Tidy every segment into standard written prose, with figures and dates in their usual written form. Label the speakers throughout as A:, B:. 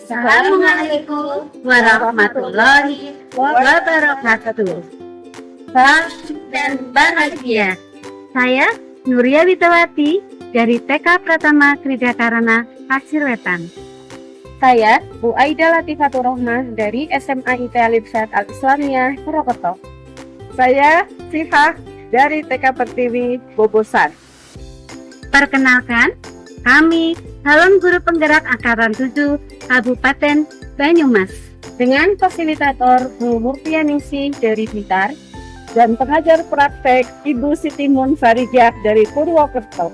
A: Assalamualaikum warahmatullahi wabarakatuh. Salam dan bahagia. Saya Nuria Witawati dari TK Pratama Krida Karana, Pasirwetan.
B: Saya Bu Aida Latifatur Rohmah dari SMA IT Alifsat Al-Islamiyah, Purwokerto.
C: Saya Sifah dari TK Pertiwi, Bobosan.
A: Perkenalkan, kami calon guru penggerak Angkatan 7 Kabupaten Banyumas
B: Dengan fasilitator Bu Murtianingsih dari Blitar
C: Dan pengajar praktek Ibu Siti Munfaridiah dari Purwokerto.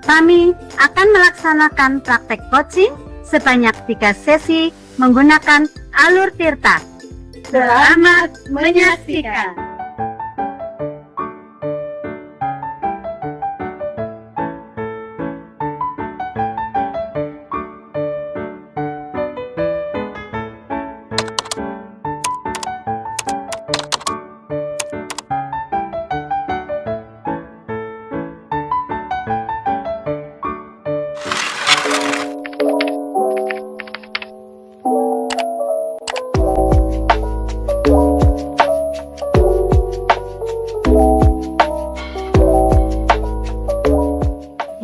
A: Kami akan melaksanakan praktek coaching sebanyak 3 sesi menggunakan alur tirta. Selamat menyaksikan.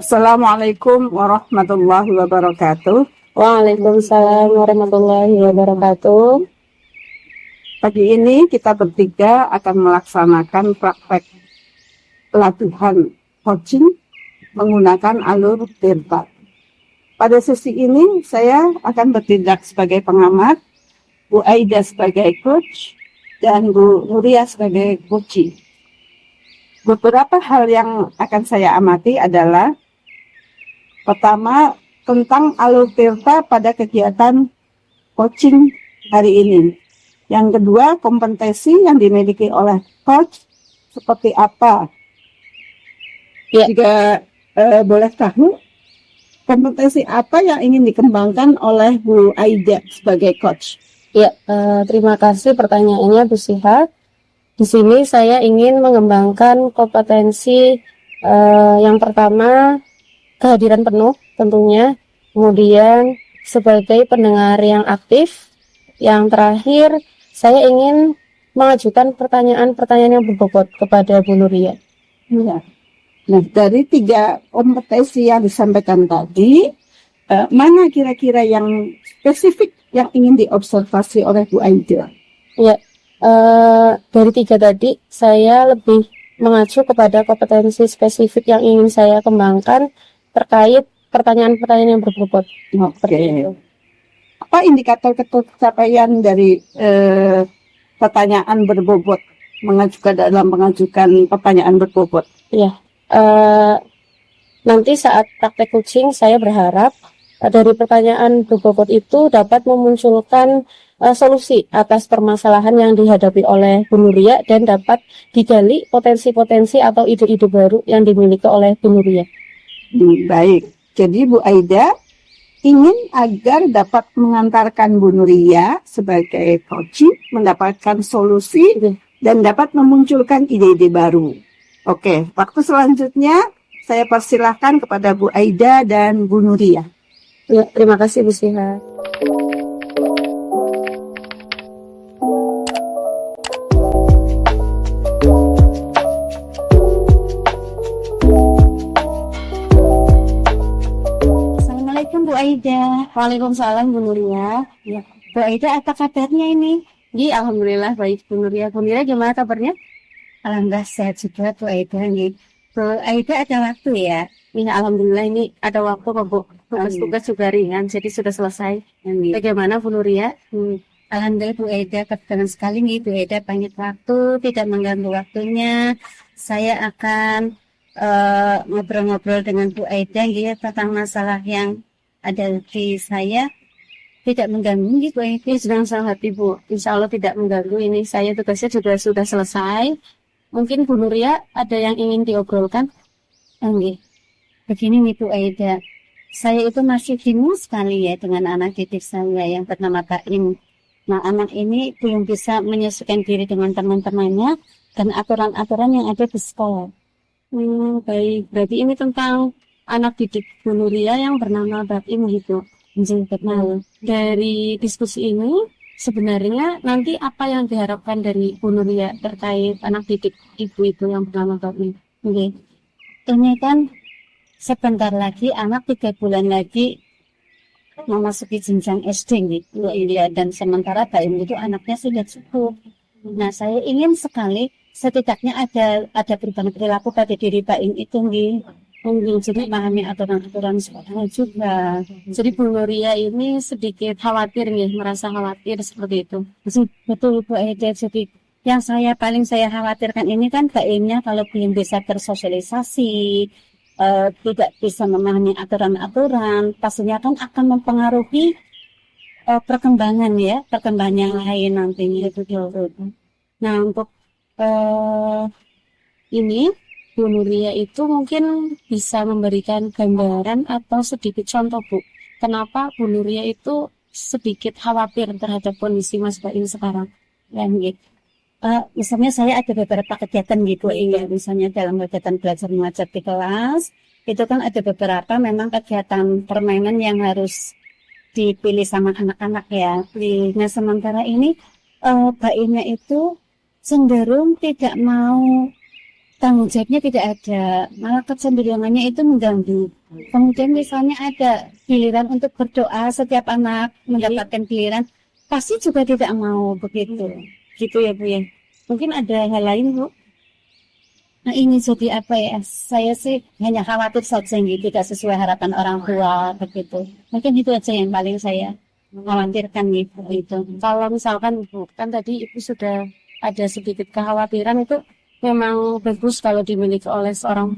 C: Assalamualaikum warahmatullahi wabarakatuh.
B: Waalaikumsalam warahmatullahi wabarakatuh.
C: Pagi ini kita bertiga akan melaksanakan praktek latihan coaching menggunakan alur tirta. Pada sesi ini saya akan bertindak sebagai pengamat, Bu Aida sebagai coach, dan Bu Nuria sebagai coachee. Beberapa hal yang akan saya amati adalah pertama, tentang alur tirta pada kegiatan coaching hari ini. Yang kedua, kompetensi yang dimiliki oleh coach seperti apa?
B: Ya.
C: Jika boleh tahu, kompetensi apa yang ingin dikembangkan oleh Bu Aida sebagai coach?
B: Ya, terima kasih pertanyaannya Bu Siha. Di sini saya ingin mengembangkan kompetensi yang pertama, kehadiran penuh tentunya, kemudian sebagai pendengar yang aktif, yang terakhir saya ingin mengajukan pertanyaan-pertanyaan yang berbobot kepada Bu Nuria.
C: Ya. Nah, dari 3 kompetensi yang disampaikan tadi, mana kira-kira yang spesifik yang ingin diobservasi oleh Bu Aida?
B: Ya, dari 3 tadi saya lebih mengacu kepada kompetensi spesifik yang ingin saya kembangkan terkait pertanyaan-pertanyaan yang berbobot.
C: Oke. Apa indikator capaian dari pertanyaan berbobot dalam mengajukan pertanyaan berbobot?
B: Ya, nanti saat praktek coaching saya berharap dari pertanyaan berbobot itu dapat memunculkan solusi atas permasalahan yang dihadapi oleh Bu Nuria dan dapat digali potensi-potensi atau ide-ide baru yang dimiliki oleh Bu Nuria.
C: Baik, jadi Bu Aida ingin agar dapat mengantarkan Bu Nuria sebagai coaching mendapatkan solusi dan dapat memunculkan ide-ide baru. Oke, waktu selanjutnya saya persilahkan kepada Bu Aida dan Bu Nuria.
B: Ya, terima kasih Bu Siha.
A: Bu Aida.
B: Waalaikumsalam Bu Nuria.
A: Ya, Bu Aida, apa kabarnya ini?
B: Ya, alhamdulillah baik Bu Nuria. Bu Nuria gimana kabarnya?
A: Alhamdulillah sehat juga Bu Aida. Bu Aida ada waktu ya?
B: Ya, alhamdulillah ini ada waktu kok Bu. Tugas juga ringan, jadi sudah selesai. Bagaimana Bu Nuria?
A: Alhamdulillah Bu Aida, kebetulan sekali nih Bu Aida banyak waktu, tidak mengganggu waktunya. Saya akan ngobrol-ngobrol dengan Bu Aida ya tentang masalah yang ada di saya, tidak mengganggu gitu.
B: Ini sedang sangat hati Bu, insya Allah tidak mengganggu. Ini saya tugasnya juga sudah selesai. Mungkin Bu Nuria ada yang ingin diobrolkan?
A: Begini nih Bu Aida, saya itu masih bingung sekali ya dengan anak didik saya yang bernama Kaim. Nah, anak ini belum bisa menyesuaikan diri dengan teman-temannya dan aturan-aturan yang ada di sekolah.
B: Baik, berarti ini tentang anak didik Bu Nuria yang bernama Baim gitu.
A: betul.
B: Nah, dari diskusi ini sebenarnya nanti apa yang diharapkan dari Bu Nuria terkait anak didik ibu itu yang bernama kami?
A: Oke. Ini kan sebentar lagi anak 3 bulan lagi memasuki jenjang SD gitu ya, dan sementara Baim itu anaknya sudah cukup. Nah, saya ingin sekali setidaknya ada perubahan perilaku pada diri Baim itu jadi memahami aturan-aturan sekolah juga.
B: Jadi Bu Nuria ini sedikit khawatir nih, merasa khawatir seperti itu.
A: Betul Bu Eda. Jadi yang paling saya khawatirkan ini kan Baimnya kalau belum bisa bersosialisasi, tidak bisa memahami aturan-aturan, pastinya kan akan mempengaruhi perkembangan yang lain nantinya gitu.
B: Nah, untuk ini Bu Nuria itu mungkin bisa memberikan gambaran atau sedikit contoh Bu, kenapa Bu Nuria itu sedikit khawatir terhadap kondisi Mas Baim sekarang.
A: Dan misalnya saya ada beberapa kegiatan gitu, misalnya dalam kegiatan belajar mengajar di kelas, itu kan ada beberapa memang kegiatan permainan yang harus dipilih sama anak-anak ya. Nah, sementara ini Baimnya itu cenderung tidak mau, tanggung jawabnya tidak ada, malah kecenderungannya itu mengganggu. Kemudian misalnya ada giliran untuk berdoa, setiap anak mendapatkan giliran, pasti juga tidak mau begitu. Gitu ya Bu ya. Mungkin ada hal lain Bu. Nah, ini jadi apa ya? Saya sih hanya khawatir saja tidak sesuai harapan orang tua begitu. Mungkin itu aja yang paling saya khawatirkan gitu.
B: Kalau misalkan Bu, kan tadi Ibu sudah ada sedikit kekhawatiran, itu memang bagus kalau dimiliki oleh seorang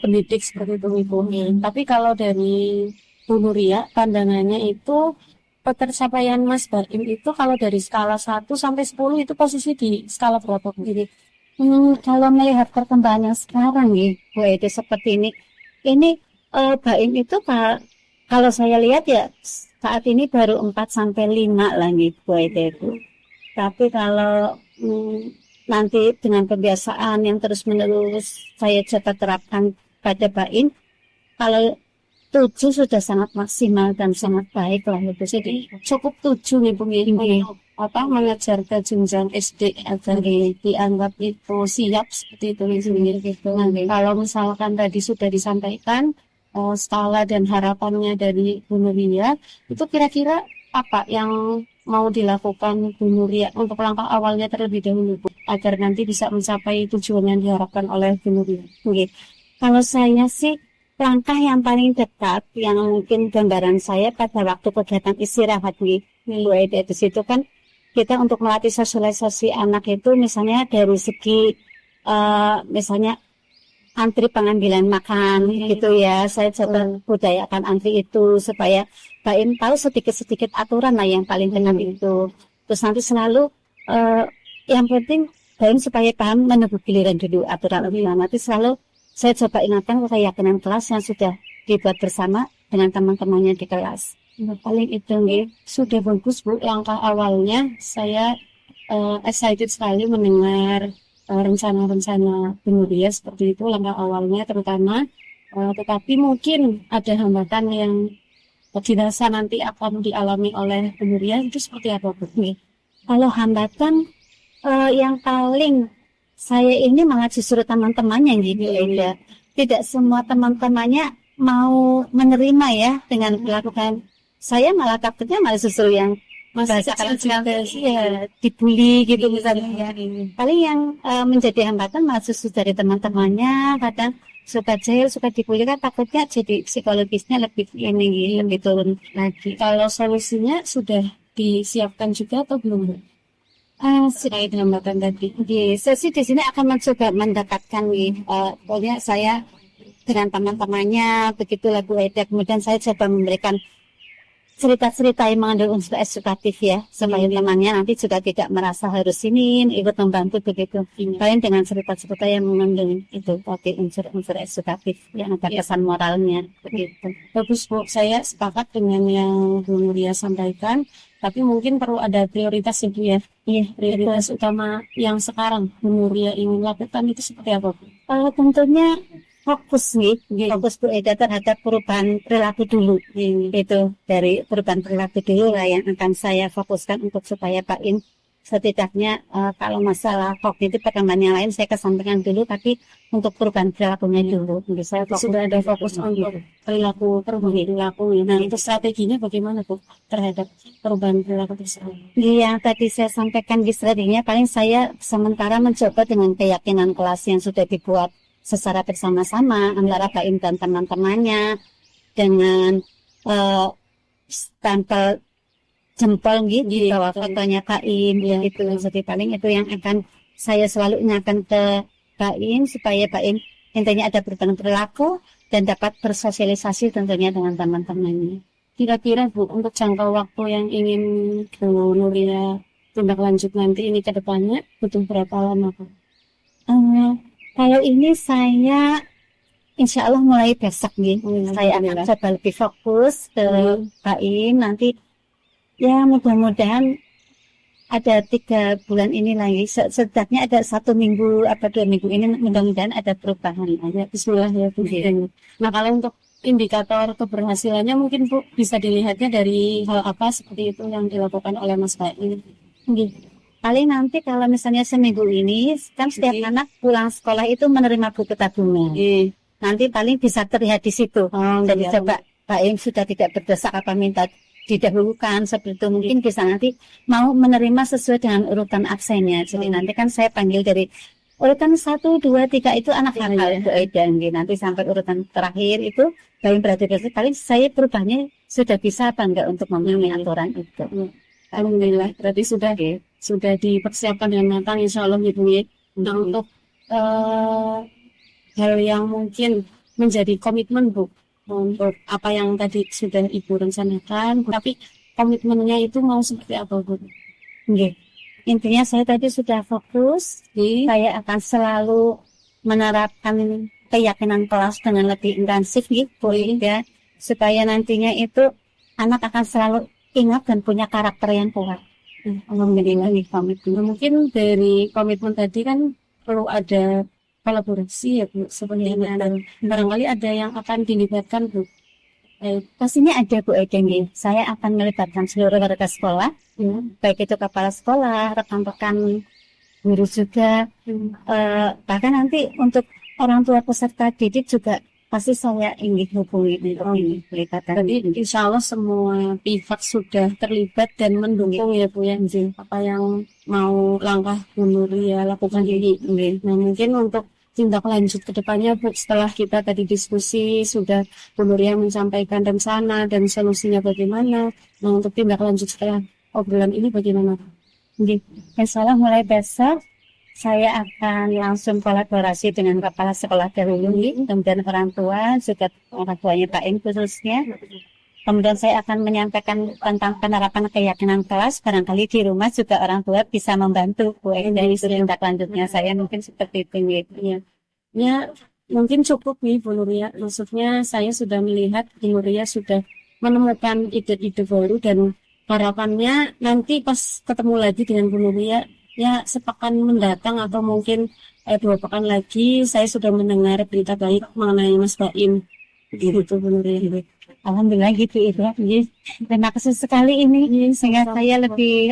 B: pendidik seperti itu Ibu. Tapi kalau dari Bu Nuria, pandangannya itu pencapaian Mas Baim itu kalau dari skala 1 sampai 10 itu posisi di skala berapa Bu?
A: Kalau melihat perkembangan sekarang Bu Ede seperti ini Baim itu kalau saya lihat ya saat ini baru 4 sampai 5 lah Bu Ede itu. Tapi kalau nanti dengan kebiasaan yang terus-menerus saya coba terapkan pada Baim, kalau 7 sudah sangat maksimal dan sangat baik lah itu. Jadi
B: cukup 7 nih Bu, mengejar ke jenjang SD agar dianggap itu siap seperti itu gitu. Nah, kalau misalkan tadi sudah disampaikan skala dan harapannya dari Bu Nuria, itu kira-kira apa yang mau dilakukan Bu Nuria untuk langkah awalnya terlebih dahulu Bu, agar nanti bisa mencapai tujuan yang diharapkan oleh Bu Nuria?
A: Kalau saya sih langkah yang paling dekat yang mungkin gambaran saya pada waktu kegiatan istirahat Bu Ede, di situ kan kita untuk melatih sosialisasi anak itu misalnya dari segi misalnya antri pengambilan makan gitu ya, saya coba budayakan antri itu supaya Baim tahu sedikit-sedikit aturan lah yang paling benar itu. Terus nanti selalu yang penting Baim supaya paham menunggu giliran dulu aturan. Nanti selalu saya coba ingatkan keyakinan kelas yang sudah dibuat bersama dengan teman-temannya di kelas.
B: Paling itu sudah bagus Bu, langkah awalnya. Saya excited sekali mendengar rencana-rencana Bu Nuria seperti itu, langkah awalnya terutama. Tetapi mungkin ada hambatan yang dirasa nanti akan dialami oleh Bu Nuria, itu seperti apa Bu?
A: Kalau hambatan yang paling saya ini malah justru teman-temannya ya. Tidak semua teman-temannya mau menerima ya dengan melakukan. Saya malah takutnya malah justru yang dibully gitu misalnya. Paling yang menjadi hambatan malah justru dari teman-temannya, kadang suka jahil, suka dibully, kan takutnya jadi psikologisnya lebih turun lagi.
B: Kalau solusinya sudah disiapkan juga atau belum?
A: Sudah hambatan tadi. Saya sih di sini akan mencoba mendekatkan pokoknya saya dengan teman-temannya begitulah Bu Eda. Kemudian saya coba memberikan cerita-cerita yang mengandung unsur edukatif ya, supaya temannya nanti juga tidak merasa harus ini ikut membantu begitu. Paling dengan cerita-cerita yang mengandung itu tadi unsur-unsur edukatif yang ada kesan moralnya begitu.
B: Bagus Bu, saya sepakat dengan yang Bu Nuria sampaikan, tapi mungkin perlu ada prioritas ya Bu ya.
A: Iya,
B: prioritas utama yang sekarang Bu Nuria ingin lakukan itu seperti apa Bu?
A: Tentunya fokus nih, fokus Bu Eda terhadap perubahan perilaku dulu. Itu dari perubahan perilaku dulu lah yang akan saya fokuskan untuk supaya Pak In setidaknya kalau masalah kognitif perkembangan yang lain saya kesampingkan dulu, tapi untuk perubahan perilakunya dulu. Jadi saya
B: Sudah ada fokus untuk perilaku, perubahan perilaku. Nah, untuk strateginya bagaimana Bu terhadap perubahan perilaku tersebut?
A: yang tadi saya sampaikan di strateginya, paling saya sementara mencoba dengan keyakinan kelas yang sudah dibuat secara bersama-sama antara Pak In dan teman-temannya dengan stempel jempol gitu di bawah fotonya Pak In gitu. Jadi paling itu yang akan saya selalu ingatkan ke Pak In supaya Pak In intinya ada perubahan perilaku dan dapat bersosialisasi tentunya dengan teman-temannya.
B: Kira-kira Bu, untuk jangka waktu yang ingin Bu Nuria tindak lanjut nanti ini ke depannya butuh berapa lama Bu?
A: Kalau ini saya insya Allah mulai besok nih, saya akan coba lebih fokus ke Pak In. Nanti ya mudah-mudahan ada 3 bulan ini lagi, setidaknya ada 1 minggu apa 2 minggu ini mudah-mudahan ada perubahan.
B: Bismillah ya Bu. Nah, kalau untuk indikator keberhasilannya mungkin Bu bisa dilihatnya dari hal apa seperti itu yang dilakukan oleh Mas Pak In.
A: Paling nanti kalau misalnya seminggu ini kan setiap anak pulang sekolah itu menerima buku tabungan. Nanti paling bisa terlihat di situ. Jadi coba Pak In sudah tidak berdesak apa minta didahulukan seperti itu, mungkin bisa nanti mau menerima sesuai dengan urutan absennya. Jadi nanti kan saya panggil dari urutan 1, 2, 3 itu anak hafal dan nanti sampai urutan terakhir itu paling saya perubahannya sudah bisa apa enggak untuk memenuhi aturan itu.
B: Alhamdulillah, berarti sudah dipersiapkan dengan matang insya Allah gitu ya. Nah, untuk hal yang mungkin menjadi komitmen Bu untuk apa yang tadi sudah Ibu rencanakan, tapi komitmennya itu mau seperti apa Bu?
A: Intinya saya tadi sudah fokus, saya akan selalu menerapkan keyakinan kelas dengan lebih intensif Bu ya, supaya nantinya itu anak akan selalu ingat dan punya karakter yang kuat.
B: Alhamdulillah nih komitmen. Mungkin dari komitmen tadi kan perlu ada kolaborasi ya Bu sebenarnya, dan barangkali ada yang akan dilibatkan Bu.
A: Pastinya ada Bu Eda. Saya akan melibatkan seluruh warga sekolah, baik itu kepala sekolah, rekan-rekan guru juga, bahkan nanti untuk orang tua peserta didik juga pasti saya ingin hubungi untuk ini pelibatan.
B: Jadi insya Allah semua pihak sudah terlibat dan mendukung ya Bu ya, apa yang mau langkah Bu Nuria lakukan ini. Nah, mungkin untuk tindak lanjut ke depannya Bu, setelah kita tadi diskusi sudah Bu Nuria menyampaikan rencana dan solusinya bagaimana. Nah, untuk tindak lanjut setelah obrolan ini bagaimana?
A: Insya Allah mulai besok saya akan langsung kolaborasi dengan kepala sekolah dahulu, kemudian orang tua, juga orang tuanya Pak In khususnya. Kemudian saya akan menyampaikan tentang penerapan keyakinan kelas, barangkali di rumah juga orang tua bisa membantu Bu dari tindak lanjutnya saya mungkin seperti itu.
B: Ya, mungkin cukup nih Bu Nuria, maksudnya saya sudah melihat Bu Nuria sudah menemukan ide-ide baru, dan harapannya nanti pas ketemu lagi dengan Bu Nuria ya sepekan mendatang atau mungkin 2 pekan lagi saya sudah mendengar berita baik mengenai Mas Pak In gitu Bu Nuria.
A: Alhamdulillah gitu itu. Terima kasih sekali ini sehingga saya lebih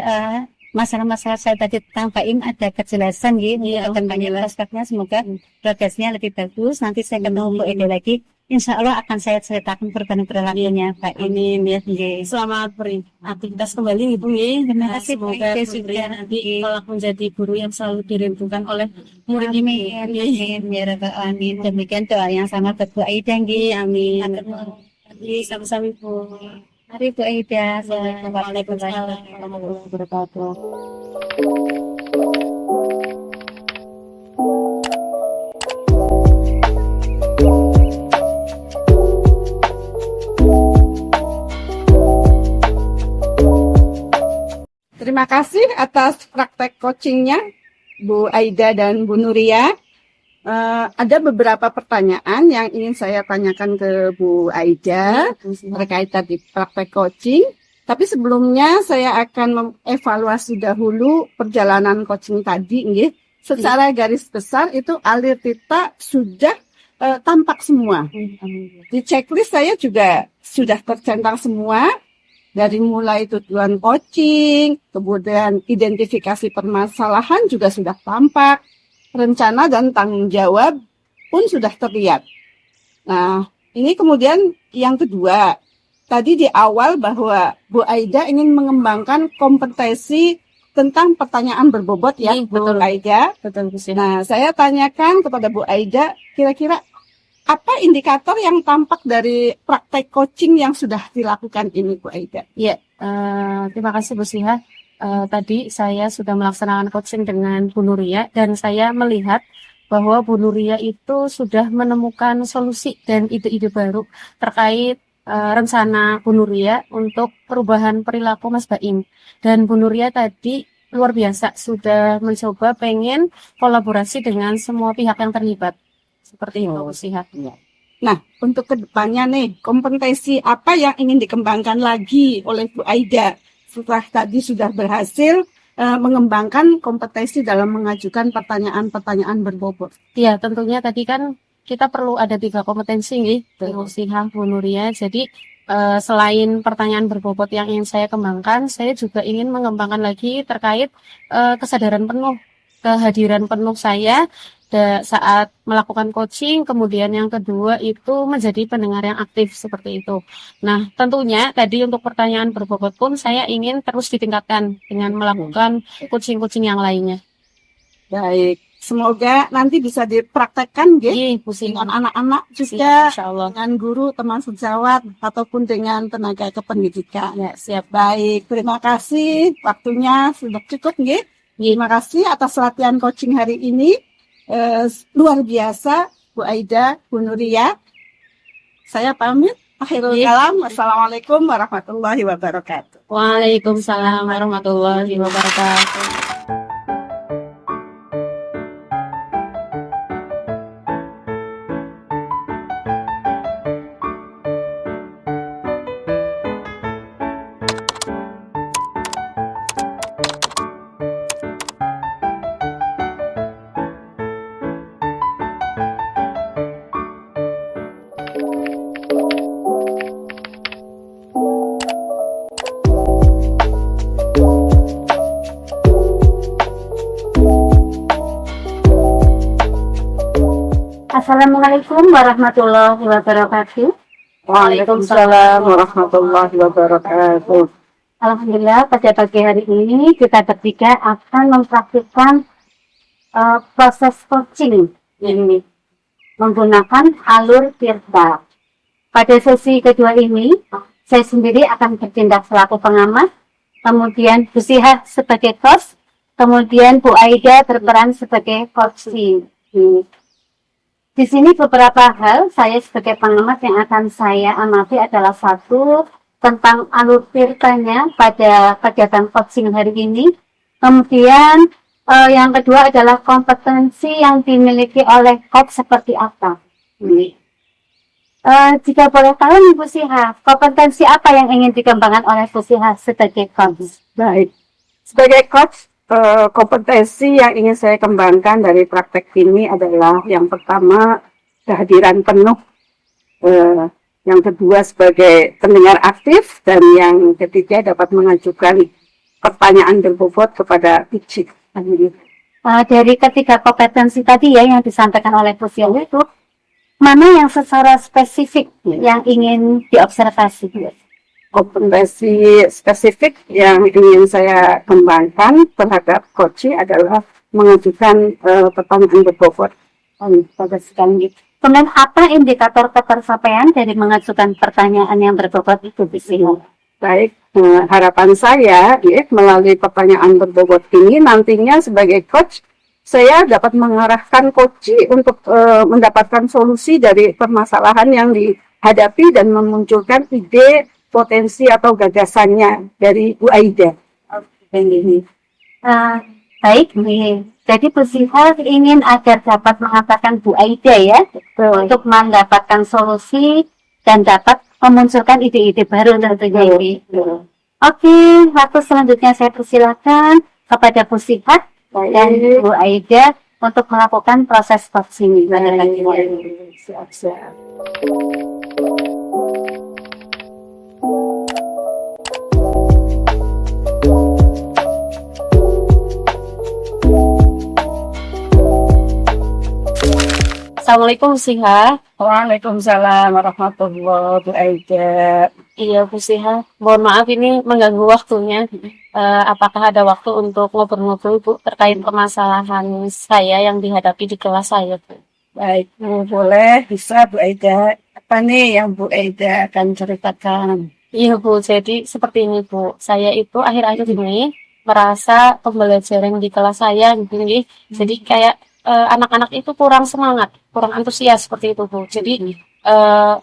A: masalah-masalah saya tadi tentang Pak In ada kejelasan akan banyak aspeknya, semoga progresnya lebih bagus. Nanti saya ketemu Bu Eda lagi, insya Allah akan saya ceritakan perubahan perilakunya Pak In.
B: Selamat beraktivitas kembali Ibu.
A: Terima kasih.
B: Semoga Bu Nuria nanti kelak menjadi guru yang selalu dirindukan oleh murid.
A: Amin. Demikian doa yang sama buat Bu Aida.
B: Amin. Sama-sama Bu.
A: Mari Bu Aida.
B: Waalaikumsalam warahmatullahi wabarakatuh.
C: Terima kasih atas praktek coachingnya Bu Aida dan Bu Nuria. Ada beberapa pertanyaan yang ingin saya tanyakan ke Bu Aida terkait tadi praktek coaching. Tapi sebelumnya saya akan mengevaluasi dahulu perjalanan coaching tadi. Secara garis besar itu Alirtita sudah tampak semua. Di checklist saya juga sudah tercentang semua, dari mulai tujuan coaching, kemudian identifikasi permasalahan juga sudah tampak, rencana dan tanggung jawab pun sudah terlihat. Nah, ini kemudian yang kedua, tadi di awal bahwa Bu Aida ingin mengembangkan kompetensi tentang pertanyaan berbobot ya, Bu Aida.
B: Betul, Bu Siha.
C: Nah, saya tanyakan kepada Bu Aida, kira-kira apa indikator yang tampak dari praktek coaching yang sudah dilakukan ini, Bu Aida?
B: Iya, terima kasih Bu Siha. Tadi saya sudah melaksanakan coaching dengan Bu Nuria dan saya melihat bahwa Bu Nuria itu sudah menemukan solusi dan ide-ide baru terkait rencana Bu Nuria untuk perubahan perilaku Mas Baim. Dan Bu Nuria tadi luar biasa, sudah mencoba pengen kolaborasi dengan semua pihak yang terlibat. Seperti itu, Bu Siha.
C: Nah, untuk kedepannya nih, kompetensi apa yang ingin dikembangkan lagi oleh Bu Aida setelah tadi sudah berhasil mengembangkan kompetensi dalam mengajukan pertanyaan-pertanyaan berbobot?
B: Iya, tentunya tadi kan kita perlu ada 3 kompetensi nih, Bu Siha, Bu Nuria. Jadi selain pertanyaan berbobot yang ingin saya kembangkan, saya juga ingin mengembangkan lagi terkait kesadaran penuh, kehadiran penuh saya saat melakukan coaching. Kemudian yang kedua itu menjadi pendengar yang aktif seperti itu. Nah, tentunya tadi untuk pertanyaan berbobot pun saya ingin terus ditingkatkan dengan melakukan coaching-coaching yang lainnya.
C: Baik, semoga nanti bisa dipraktekkan
B: Iya, Bu
C: dengan
B: Siha.
C: anak-anak juga,
B: Insya Allah.
C: dengan guru, teman sejawat, ataupun dengan tenaga kependidikan.
B: Ya, siap.
C: Baik, terima kasih. Waktunya sudah cukup, nggih. Terima kasih atas latihan coaching hari ini. Luar biasa, Bu Aida, Bu Nuria. Saya pamit. Akhirul kalam. Wassalamualaikum warahmatullahi wabarakatuh.
B: Waalaikumsalam warahmatullahi wabarakatuh.
A: Assalamualaikum warahmatullahi wabarakatuh.
C: Waalaikumsalam warahmatullahi wabarakatuh.
A: Alhamdulillah pada pagi hari ini kita bertiga akan mempraktikkan proses coaching ini menggunakan alur virtual. Pada sesi kedua ini, saya sendiri akan bertindak selaku pengamat, kemudian Bu Siha sebagai coach, kemudian Bu Aida berperan sebagai coaching. Di sini beberapa hal saya sebagai pengamat yang akan saya amati adalah satu, tentang alur ceritanya pada kegiatan coaching hari ini. Kemudian yang kedua adalah kompetensi yang dimiliki oleh coach seperti apa. Jika boleh tahu Bu Siha, kompetensi apa yang ingin dikembangkan oleh Bu Siha sebagai coach?
C: Baik, sebagai coach, kompetensi yang ingin saya kembangkan dari praktek ini adalah yang pertama kehadiran penuh, yang kedua sebagai pendengar aktif, dan yang ketiga dapat mengajukan pertanyaan berbobot kepada pitching.
A: Dari ketiga kompetensi tadi ya yang disampaikan oleh Bu Siha itu, mana yang secara spesifik yang ingin diobservasi?
C: Kompetensi spesifik yang ingin saya kembangkan terhadap coaching adalah mengajukan pertanyaan berbobot pada sekali.
A: Kemudian apa indikator ketercapaian dari mengajukan pertanyaan yang berbobot itu di sini?
C: Baik, harapan saya melalui pertanyaan berbobot ini nantinya sebagai coach saya dapat mengarahkan coach untuk mendapatkan solusi dari permasalahan yang dihadapi dan memunculkan ide, potensi atau gagasannya dari Bu Aida.
A: Baik, jadi Bu Siha ingin agar dapat mengatakan Bu Aida ya, untuk mendapatkan solusi dan dapat memunculkan ide-ide baru tentunya ini. Oke, waktu selanjutnya saya persilakan kepada Bu Siha dan Bu Aida untuk melakukan proses vaksin pada lanjutnya.
C: Siap-siap.
B: Assalamualaikum Siha.
C: Waalaikumsalam warahmatullahi wabarakatuh.
B: Iya Bu Siha, mohon maaf ini mengganggu waktunya. Apakah ada waktu untuk ngobrol-ngobrol Bu terkait permasalahan saya yang dihadapi di kelas saya Bu?
C: Baik, Bu, boleh, bisa Bu Aida. Apa nih yang Bu Aida akan ceritakan?
B: Iya Bu, jadi seperti ini Bu, saya itu akhir-akhir ini merasa pembelajaran di kelas saya gitu, jadi kayak anak-anak itu kurang semangat, kurang antusias seperti itu Bu. Jadi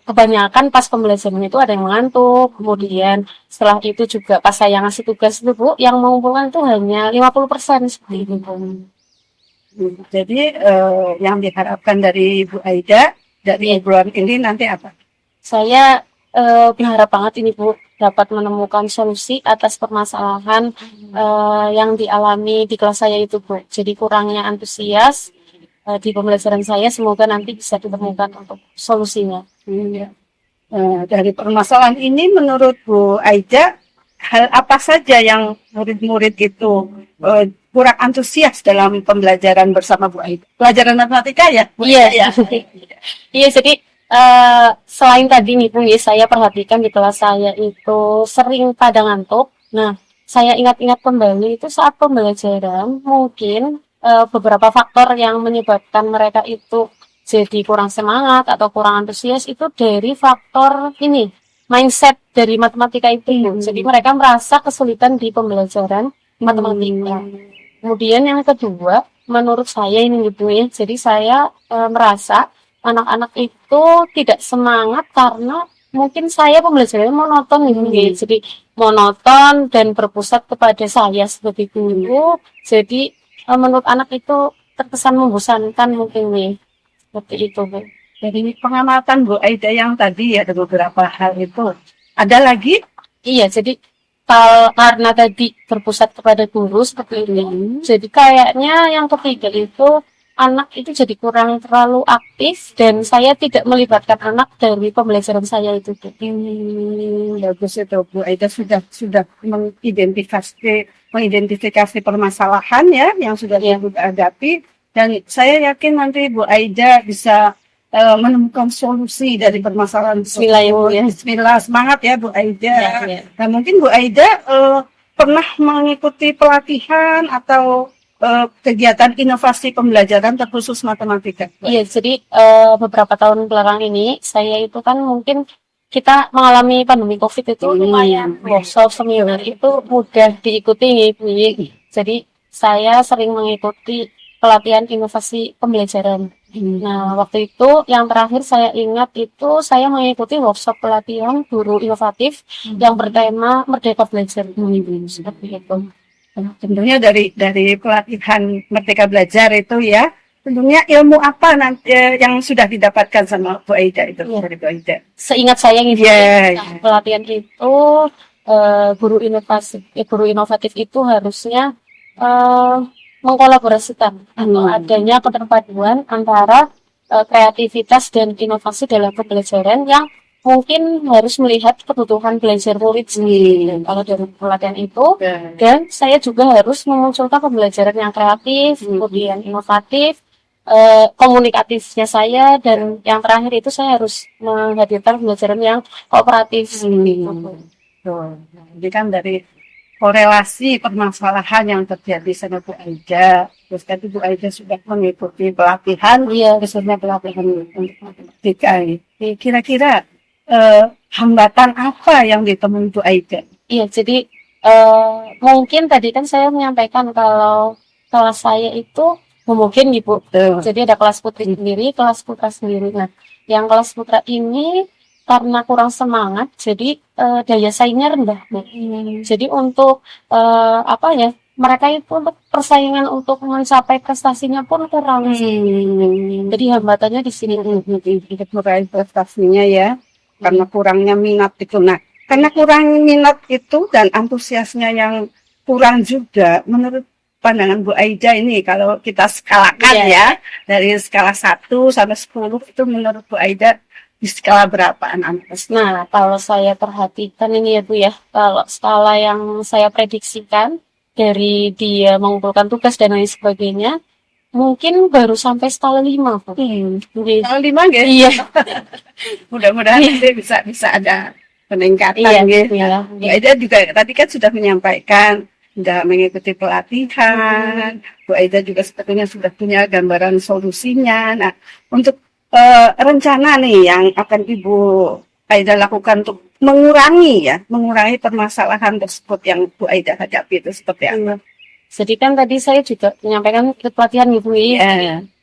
B: kebanyakan pas pembelajaran itu ada yang mengantuk, kemudian setelah itu juga pas saya ngasih tugas itu Bu, yang mengumpulkan itu hanya 50% seperti itu Bu.
C: Jadi yang diharapkan dari Bu Aida dari obrolan ini nanti apa?
B: Saya berharap banget ini Bu dapat menemukan solusi atas permasalahan yang dialami di kelas saya itu Bu. Jadi kurangnya antusias di pembelajaran saya, semoga nanti bisa ditemukan untuk solusinya.
C: Iya. Dari permasalahan ini menurut Bu Aida, hal apa saja yang murid-murid itu kurang antusias dalam pembelajaran bersama Bu Aida? Pelajaran matematika ya? Bu
B: Iya,
C: Aida, ya?
B: iya. Jadi selain tadi nih Bu, ya, saya perhatikan di kelas saya itu sering pada ngantuk. Nah, saya ingat-ingat kembali itu saat pembelajaran mungkin beberapa faktor yang menyebabkan mereka itu jadi kurang semangat atau kurang antusias itu dari faktor ini, mindset dari matematika itu. Jadi mereka merasa kesulitan di pembelajaran matematika. Kemudian yang kedua, menurut saya ini Bu ya, jadi saya merasa anak-anak itu tidak semangat karena mungkin saya pembelajarannya monoton gitu. Jadi monoton dan berpusat kepada saya sebagai guru. Jadi menurut anak itu terkesan membosankan mungkin nih. Seperti itu Bu.
C: Dari pengamatan Bu Aida yang tadi ya ada beberapa hal itu. Ada lagi?
B: Iya, jadi karena tadi berpusat kepada guru seperti ini. Jadi kayaknya yang ketiga itu anak itu jadi kurang terlalu aktif dan saya tidak melibatkan anak dari pembelajaran saya itu.
C: Bagus itu Bu Aida sudah mengidentifikasi permasalahan ya yang sudah dihadapi, dan saya yakin nanti Bu Aida bisa menemukan solusi dari permasalahan.
B: Bismillah ya Bu ya.
C: Bismillah, semangat ya Bu Aida.
B: Ya.
C: Nah mungkin Bu Aida pernah mengikuti pelatihan atau kegiatan inovasi pembelajaran terkhusus matematika?
B: Iya, jadi beberapa tahun belakang ini saya itu kan mungkin kita mengalami pandemi COVID itu lumayan workshop seminar itu mudah diikuti Bu. Jadi saya sering mengikuti pelatihan inovasi pembelajaran. Nah, waktu itu yang terakhir saya ingat itu saya mengikuti workshop pelatihan guru inovatif yang bertema Merdeka Belajar. Seperti itu.
C: Tentunya dari pelatihan Merdeka Belajar itu ya, tentunya ilmu apa nanti yang sudah didapatkan sama Bu Aida itu dari Bu Aida?
B: Seingat saya gitu, pelatihan itu guru inovatif itu harusnya mengkolaborasikan atau adanya keterpaduan antara kreativitas dan inovasi dalam pembelajaran yang mungkin harus melihat kebutuhan belajar murid sendiri kalau dari pelatihan itu, dan saya juga harus memunculkan pembelajaran yang kreatif, kemudian inovatif, komunikatifnya saya, dan yang terakhir itu saya harus menghadirkan pembelajaran yang kooperatif.
C: Jadi kan dari korelasi permasalahan yang terjadi sama Bu Aida, terus tadi Bu Aida sudah mengikuti pelatihan, khususnya pelatihan untuk matematika. Kira-kira hambatan apa yang ditemui Bu Aida?
B: Iya, jadi mungkin tadi kan saya menyampaikan kalau kelas saya itu mungkin Ibu. Jadi ada kelas putri sendiri, kelas putra sendiri. Nah, yang kelas putra ini karena kurang semangat, jadi daya saingnya rendah. Jadi untuk mereka itu untuk persaingan untuk mencapai prestasinya pun kurang. Jadi hambatannya di sini
C: untuk meraih prestasinya ya, karena kurangnya minat itu. Nah, karena kurang minat itu dan antusiasnya yang kurang juga, menurut pandangan Bu Aida ini kalau kita skalakan ya dari skala 1 sampai 10 itu menurut Bu Aida di skala berapa anak-anak?
B: Nah, kalau saya perhatikan ini ya Bu ya, kalau skala yang saya prediksikan dari dia mengumpulkan tugas dan lain sebagainya, mungkin baru sampai skala 5 Bu. Jadi,
C: Skala 5 nggih?
B: iya,
C: Mudah-mudahan nanti bisa ada peningkatan
B: iya,
C: gitu.
B: iya.
C: Bu Aida juga tadi kan sudah menyampaikan sudah mengikuti pelatihan. Bu Aida juga sepertinya sudah punya gambaran solusinya. Nah, untuk rencana nih yang akan Ibu Aida lakukan untuk mengurangi permasalahan tersebut yang Bu Aida hadapi itu seperti apa?
B: Jadi kan tadi saya juga menyampaikan ikut pelatihan Ibu.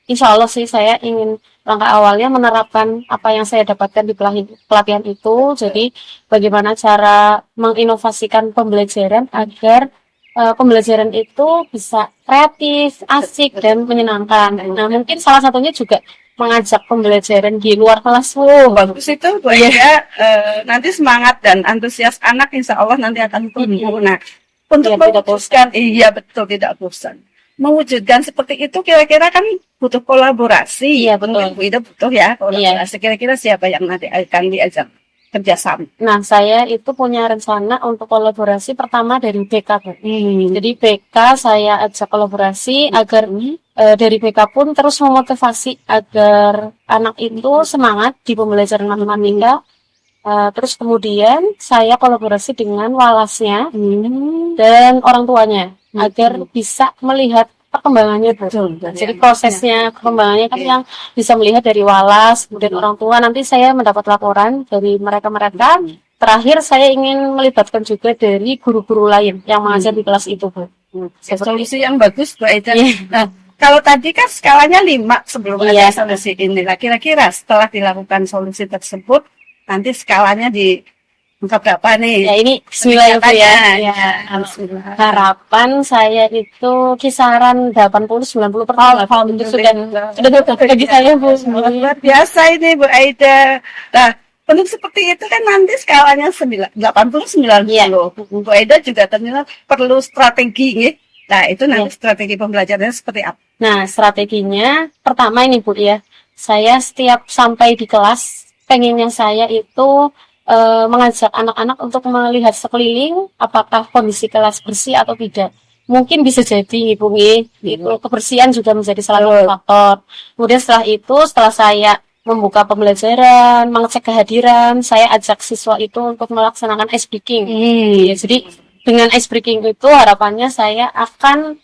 B: Insya Allah sih saya ingin langkah awalnya menerapkan apa yang saya dapatkan di pelatihan itu. Jadi bagaimana cara menginovasikan pembelajaran agar pembelajaran itu bisa kreatif, asik, dan menyenangkan. Nah, mungkin salah satunya juga mengajak pembelajaran di luar kelas.
C: Bagus itu Bu Aida. Nanti semangat dan antusias anak insya Allah nanti akan tumbuh. Nah, untuk mewujudkan, iya betul, tidak bosan. Mewujudkan seperti itu kira-kira kan butuh kolaborasi.
B: Iya, betul.
C: Mungkin Bu Ida butuh ya kolaborasi. Kira-kira siapa yang nanti akan diajak kerjasama?
B: Nah, saya itu punya rencana untuk kolaborasi pertama dari BK, Bu. Jadi BK saya ajak kolaborasi agar dari BK pun terus memotivasi agar anak itu semangat di pembelajaran matematika. Terus kemudian saya kolaborasi dengan walasnya dan orang tuanya agar bisa melihat perkembangannya, Bu. Jadi prosesnya perkembangannya kan yang bisa melihat dari walas, kemudian orang tua. Nanti saya mendapat laporan dari mereka-mereka. Terakhir saya ingin melibatkan juga dari guru-guru lain yang mengajar di kelas itu, Bu.
C: Solusi yang bagus, Bu Aida. Nah, kalau tadi kan skalanya 5 sebelum ada solusi ini. Nah, kira-kira setelah dilakukan solusi tersebut, nanti skalanya di angka berapa nih?
B: Ya ini bismillah ya. Harapan saya itu kisaran 80-90%. Itu sudah bagi saya, Bu.
C: Luar biasa ini Bu Aida. Nah, untuk seperti itu kan nanti skalanya 80-90. Bu Aida juga ternyata perlu strategi nih. Nah, itu nanti strategi pembelajarannya seperti apa?
B: Nah, strateginya pertama ini Bu ya. Saya setiap sampai di kelas pengennya saya itu mengajak anak-anak untuk melihat sekeliling apakah kondisi kelas bersih atau tidak. Mungkin bisa jadi Ibu itu kebersihan juga menjadi salah satu faktor. Kemudian setelah saya membuka pembelajaran, mengecek kehadiran, saya ajak siswa itu untuk melaksanakan ice breaking. Ya, jadi dengan ice breaking itu harapannya saya akan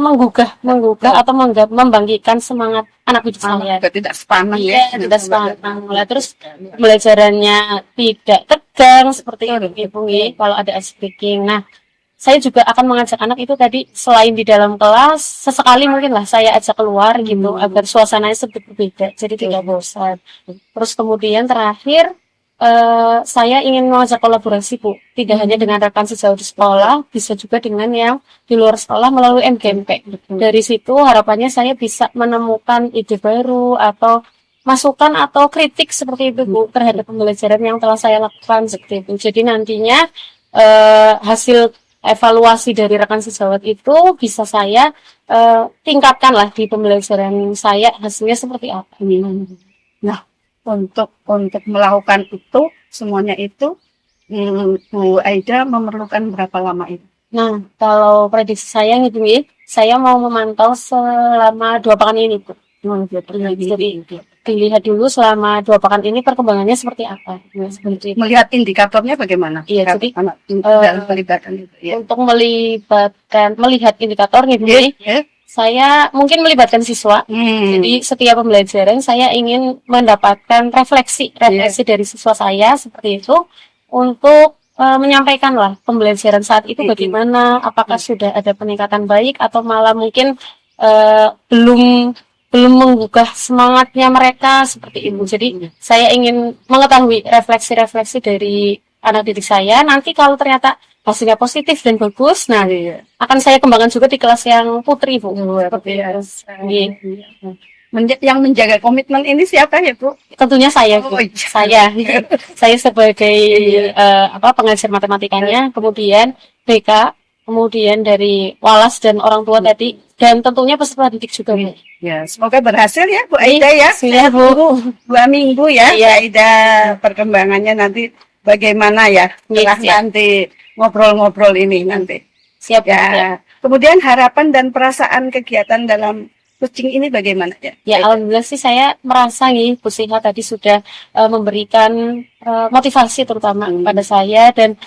B: menggugah atau membangkitkan semangat anak didik saya.
C: Tidak sepanang
B: tidak sepanang. Terus pembelajarannya tidak tegang seperti itu Ibu kalau ada ice breaking. Nah, saya juga akan mengajak anak itu tadi selain di dalam kelas, sesekali mungkin lah saya ajak keluar gitu agar suasananya sedikit berbeda, jadi tidak bosan. Terus kemudian terakhir saya ingin mengajak kolaborasi Bu, tidak hanya dengan rekan sejauh di sekolah, bisa juga dengan yang di luar sekolah melalui MGMP. Dari situ harapannya saya bisa menemukan ide baru atau masukan atau kritik seperti itu Bu terhadap pembelajaran yang telah saya lakukan seperti itu. Jadi nantinya hasil evaluasi dari rekan sejawat itu bisa saya tingkatkan lah di pembelajaran saya, hasilnya seperti apa.
C: Nah, untuk melakukan itu semuanya itu Bu Aida memerlukan berapa lama itu?
B: Nah, kalau prediksi saya gitu saya mau memantau selama 2 pekan ini Bu. Jadi dilihat dulu selama 2 pekan ini perkembangannya seperti apa.
C: Melihat indikatornya bagaimana?
B: Iya, jadi
C: dalam pelibatan itu.
B: Untuk melihat indikatornya saya mungkin melibatkan siswa. Jadi setiap pembelajaran saya ingin mendapatkan refleksi dari siswa saya seperti itu untuk menyampaikan lah pembelajaran saat itu bagaimana, apakah sudah ada peningkatan baik atau malah mungkin belum menggugah semangatnya mereka seperti itu. Jadi saya ingin mengetahui refleksi-refleksi dari anak didik saya. Nanti kalau ternyata hasilnya positif dan bagus, nah akan saya kembangkan juga di kelas yang putri Bu.
C: Yang menjaga komitmen ini siapa ya Bu?
B: Tentunya saya Bu. Saya sebagai pengajar matematikanya, kemudian BK, kemudian dari Walas dan orang tua tadi, dan tentunya peserta didik juga, Bu.
C: Ya, semoga berhasil ya Bu Aida ya.
B: Bismillah, Bu.
C: 2 minggu ya,
B: Iya.
C: Bu Aida, perkembangannya nanti bagaimana ya setelah
B: Iya.
C: nanti ngobrol-ngobrol ini nanti.
B: Siap, Bu.
C: Ya. Kemudian harapan dan perasaan kegiatan dalam coaching ini bagaimana ya?
B: Ya, alhamdulillah sih saya merasa nih Bu Siha tadi sudah memberikan motivasi terutama kepada saya, dan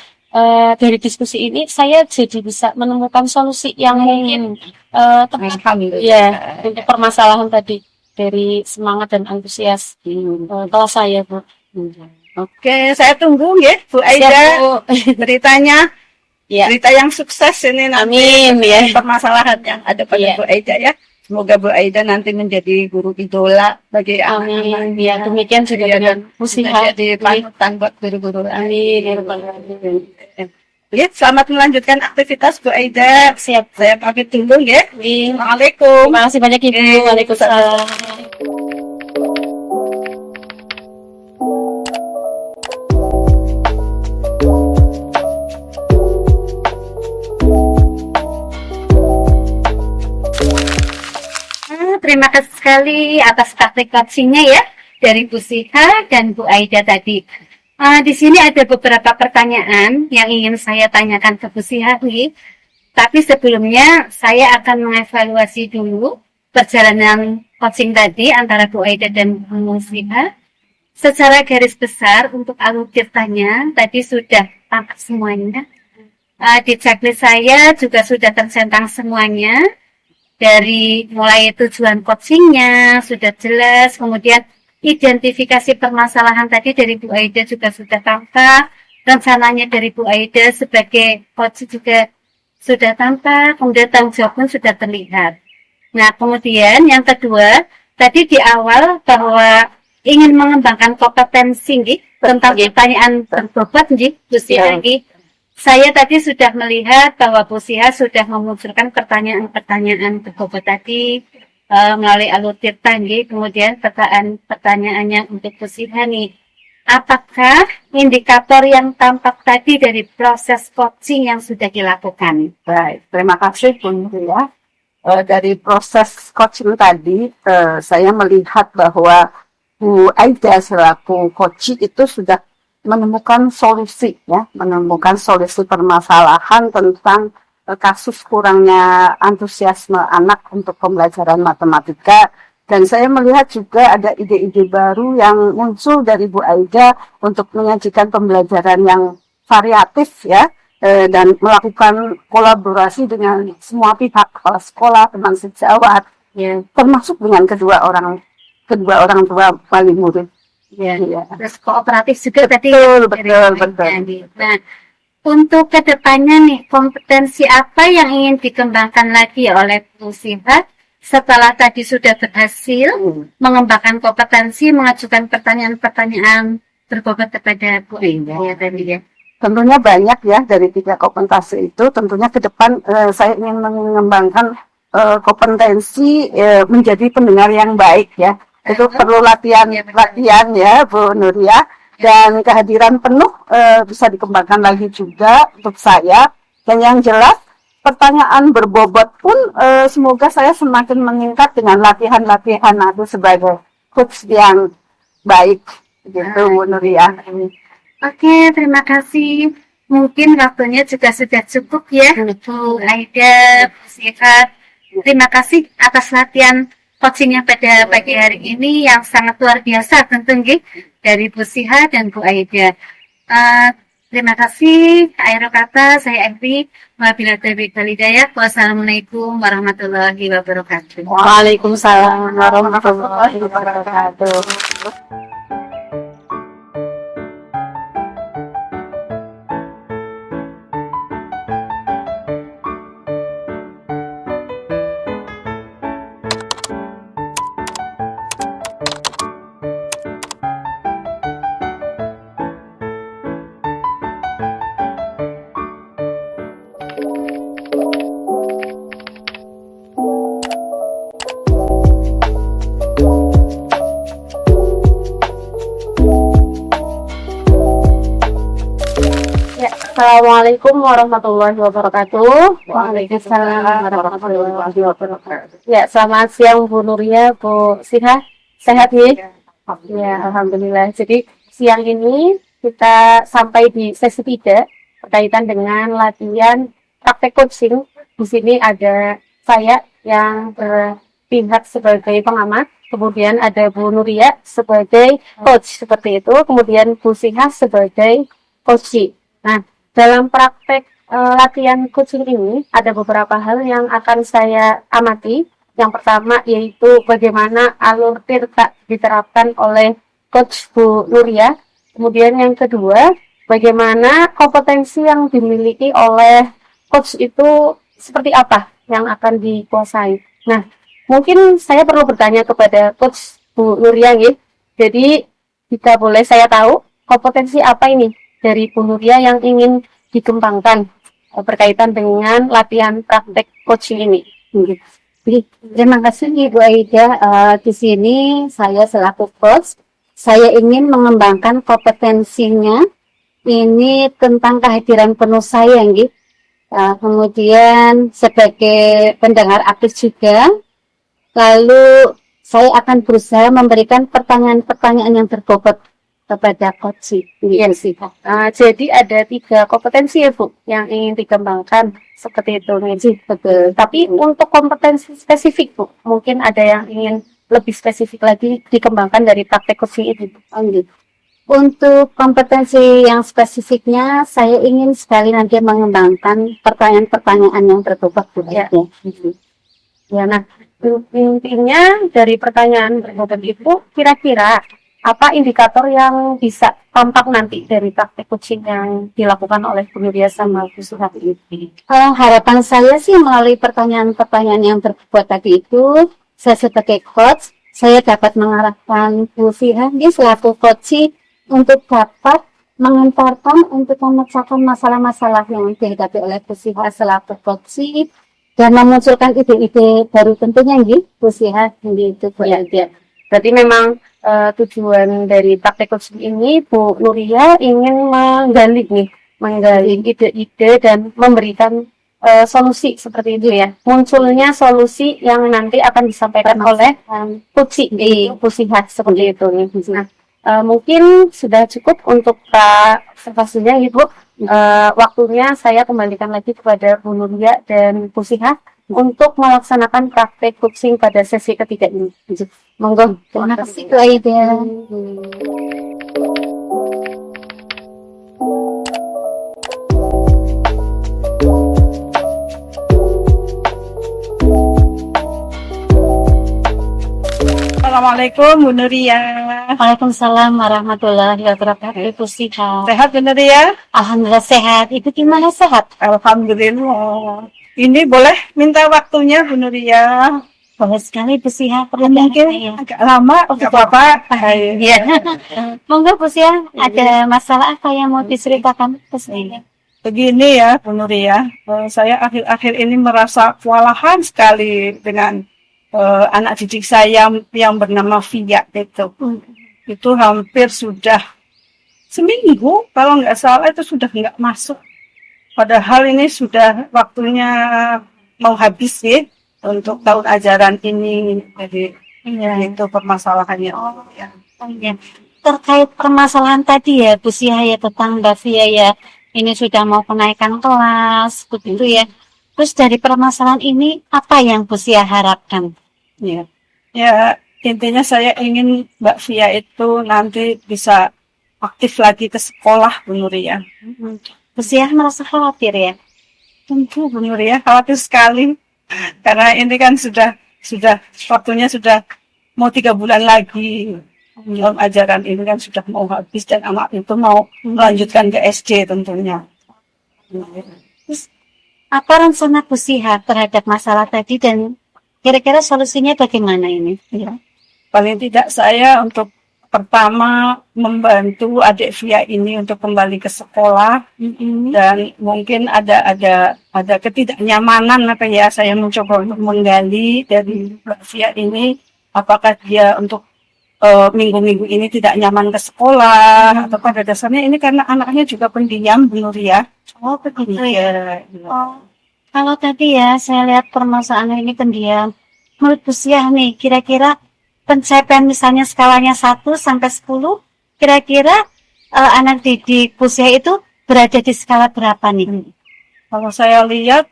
B: dari diskusi ini saya jadi bisa menemukan solusi yang mungkin tepat
C: Alhamdulillah.
B: ya untuk permasalahan tadi dari semangat dan antusias kelas saya, Bu.
C: Oke, saya tunggu ya Bu
B: Siap,
C: Aida
B: Bu.
C: ceritanya.
B: Ya.
C: Cerita yang sukses ini nanti.
B: Amin ya.
C: Permasalahan yang ada pada
B: Iya.
C: Bu Aida ya. Semoga Bu Aida nanti menjadi guru idola bagi anak-anak.
B: Amin. Ya, demikian juga
C: Iya,
B: dengan Bu Siha.
C: Jadi panutan buat guru-guru.
B: Amin. Ya Rabbal Alamin.
C: Ya, selamat melanjutkan aktivitas Bu Aida.
B: Siap.
C: Saya pamit dulu ya.
B: Amin.
C: Assalamualaikum.
B: Terima kasih banyak Ibu.
C: Oke.
B: Waalaikumsalam.
A: Terima kasih sekali atas praktik coachingnya ya dari Bu Siha dan Bu Aida tadi. Di sini ada beberapa pertanyaan yang ingin saya tanyakan ke Bu Siha nih. Tapi sebelumnya saya akan mengevaluasi dulu perjalanan coaching tadi antara Bu Aida dan Bu Siha. Secara garis besar untuk alur ceritanya tadi sudah tampak semuanya. Di checklist saya juga sudah tercentang semuanya. Dari mulai tujuan coachingnya sudah jelas, kemudian identifikasi permasalahan tadi dari Bu Aida juga sudah tampak, rencananya dari Bu Aida sebagai coach juga sudah tampak, kemudian tanggung jawab pun sudah terlihat. Nah, kemudian yang kedua, tadi di awal bahwa ingin mengembangkan kompetensi tentang pertanyaan berbobot Bu Siha. Saya tadi sudah melihat bahwa Bu Siha sudah memunculkan pertanyaan-pertanyaan berbobot tadi melalui alur tirta, kemudian pertanyaannya untuk Bu Siha nih. Apakah indikator yang tampak tadi dari proses coaching yang sudah dilakukan?
C: Baik, terima kasih Bu Nur ya. Dari proses coaching tadi, saya melihat bahwa Bu Aida selaku coach itu sudah menemukan solusi ya, menemukan solusi permasalahan tentang kasus kurangnya antusiasme anak untuk pembelajaran matematika, dan saya melihat juga ada ide-ide baru yang muncul dari Bu Aida untuk menyajikan pembelajaran yang variatif ya, dan melakukan kolaborasi dengan semua pihak, kepala sekolah, teman sejawat, ya, termasuk dengan kedua orang tua wali murid.
A: Ya,
C: Ya.
A: terus kooperatif juga tadi.
C: Betul.
A: Nah, untuk kedepannya nih, kompetensi apa yang ingin dikembangkan lagi oleh Bu Siha setelah tadi sudah berhasil mengembangkan kompetensi, mengajukan pertanyaan-pertanyaan berbobot kepada Bu Aida ya tadi ya?
C: Tentunya banyak ya dari 3 kompetensi itu. Tentunya ke depan saya ingin mengembangkan kompetensi menjadi pendengar yang baik ya. Itu perlu latihan ya Bu Nuria, dan kehadiran penuh bisa dikembangkan lagi juga untuk saya. Dan yang jelas pertanyaan berbobot pun semoga saya semakin meningkat dengan latihan-latihan aku sebagai coach yang baik gitu Bu Nuria.
A: Oke, terima kasih. Mungkin waktunya juga sudah cukup ya Bu Aida, Bu Siha. Terima kasih atas latihan coachingnya pada pagi hari ini yang sangat luar biasa tentu dari Bu Siha dan Bu Aida. Terima kasih. Akhir kata saya Evi. Wabillahi taufiq wal hidayah. Wassalamualaikum warahmatullahi wabarakatuh.
B: Waalaikumsalam warahmatullahi wabarakatuh. Ya, Assalamualaikum warahmatullahi wabarakatuh. Waalaikumsalam warahmatullahi wabarakatuh. Ya, selamat siang Bu Nuria, Bu Siha. Sehat nih? Ya, alhamdulillah. Jadi siang ini kita sampai di sesi 3 berkaitan dengan latihan praktek coaching. Di sini ada saya yang berpihak sebagai pengamat, kemudian ada Bu Nuria sebagai coach seperti itu, kemudian Bu Siha sebagai coach. Nah, dalam praktek latihan coaching ini ada beberapa hal yang akan saya amati. Yang pertama yaitu bagaimana alur tirta diterapkan oleh coach Bu Nuria. Kemudian yang kedua, bagaimana kompetensi yang dimiliki oleh coach itu seperti apa yang akan dikuasai. Nah, mungkin saya perlu bertanya kepada coach Bu Nuria nih. Jadi, jika boleh saya tahu, kompetensi apa ini dari Bu Nuria yang ingin dikembangkan berkaitan dengan latihan praktek coaching ini.
A: Terima kasih Ibu Aida. Di sini saya selaku coach, saya ingin mengembangkan kompetensinya. Ini tentang kehadiran penuh saya, gitu. Kemudian sebagai pendengar aktif juga, lalu saya akan berusaha memberikan pertanyaan-pertanyaan yang berbobot kepada coach.
B: Iya sih. Jadi ada 3 kompetensi ya Bu yang ingin dikembangkan seperti itu nih.
A: Betul.
B: Tapi untuk kompetensi spesifik Bu, mungkin ada yang ingin lebih spesifik lagi dikembangkan dari praktek coaching ini.
A: Untuk kompetensi yang spesifiknya, saya ingin sekali nanti mengembangkan pertanyaan-pertanyaan yang berbobot Bu.
B: Ya. Ya, nah intinya dari pertanyaan berbobot itu kira-kira apa indikator yang bisa tampak nanti dari praktek coaching yang dilakukan oleh Bu Nuria sama Bu Siha ini?
A: Harapan saya sih melalui pertanyaan-pertanyaan yang berbobot tadi itu, saya sebagai coach, saya dapat mengarahkan Bu Siha di selaku coach untuk dapat mengantarkan untuk memecahkan masalah-masalah yang dihadapi oleh Bu Siha selaku coach dan memunculkan ide-ide baru tentunya gitu Bu Siha gitu Bu.
B: Ya. Berarti memang tujuan dari praktek coaching ini Bu Nuria ingin menggali ide-ide dan memberikan solusi seperti itu ya. Munculnya solusi yang nanti akan disampaikan oleh coach Bu Siha seperti itu nih. Nah, mungkin sudah cukup untuk observasinya Ibu. Waktunya saya kembalikan lagi kepada Bu Nuria dan Bu Siha untuk melaksanakan praktek coaching pada sesi ketiga ini. Monggo.
A: Terima kasih Bu Aida.
C: Assalamualaikum Bu Nuria.
A: Waalaikumsalam warahmatullahi wabarakatuh Bu Siha.
C: Sehat Bu Nuria?
A: Alhamdulillah sehat. Ibu gimana sehat?
C: Alhamdulillah. Ini boleh minta waktunya Bu Nuria?
A: Boleh sekali Bu Siha.
C: Mungkin agak lama, nggak apa-apa.
A: Iya. Monggo Bu Siha, ada masalah apa yang mau diceritakan ke saya?
C: Begini ya Bu Nuria, saya akhir-akhir ini merasa kewalahan sekali dengan anak didik saya yang bernama Via itu. Itu hampir sudah seminggu, kalau nggak salah itu sudah nggak masuk. Padahal ini sudah waktunya mau habis ya untuk tahun ajaran ini. Jadi itu permasalahannya.
A: Ya. Terkait permasalahan tadi ya Bu Siha ya tentang Mbak Via ya, ini sudah mau kenaikan kelas begitu ya. Terus dari permasalahan ini apa yang Bu Siha harapkan?
C: Ya, intinya saya ingin Mbak Via itu nanti bisa aktif lagi ke sekolah Bu Nuria.
A: Bu Siha merasa khawatir ya?
C: Tentu Bu Nuria khawatir sekali karena ini kan sudah waktunya sudah mau 3 bulan lagi. Tahun ajaran ini kan sudah mau habis dan anak itu mau melanjutkan ke SD tentunya.
A: Terus, apa rencana Bu Siha terhadap masalah tadi dan kira-kira solusinya bagaimana ini?
C: Ya. Paling tidak saya untuk pertama membantu adik Via ini untuk kembali ke sekolah dan mungkin ada ketidaknyamanan apa ya, saya mencoba untuk menggali dari Mbak Via ini apakah dia untuk minggu-minggu ini tidak nyaman ke sekolah atau pada dasarnya ini karena anaknya juga pendiam Bu Nur ya.
A: Oh, begitu ya.
C: Iya.
A: Oh, kalau tadi ya saya lihat permasalahan ini pendiam. Menurut Bu Siah nih, kira-kira pencapaian misalnya skalanya 1 sampai 10, kira-kira anak didik Bu Siah itu berada di skala berapa nih?
C: Kalau saya lihat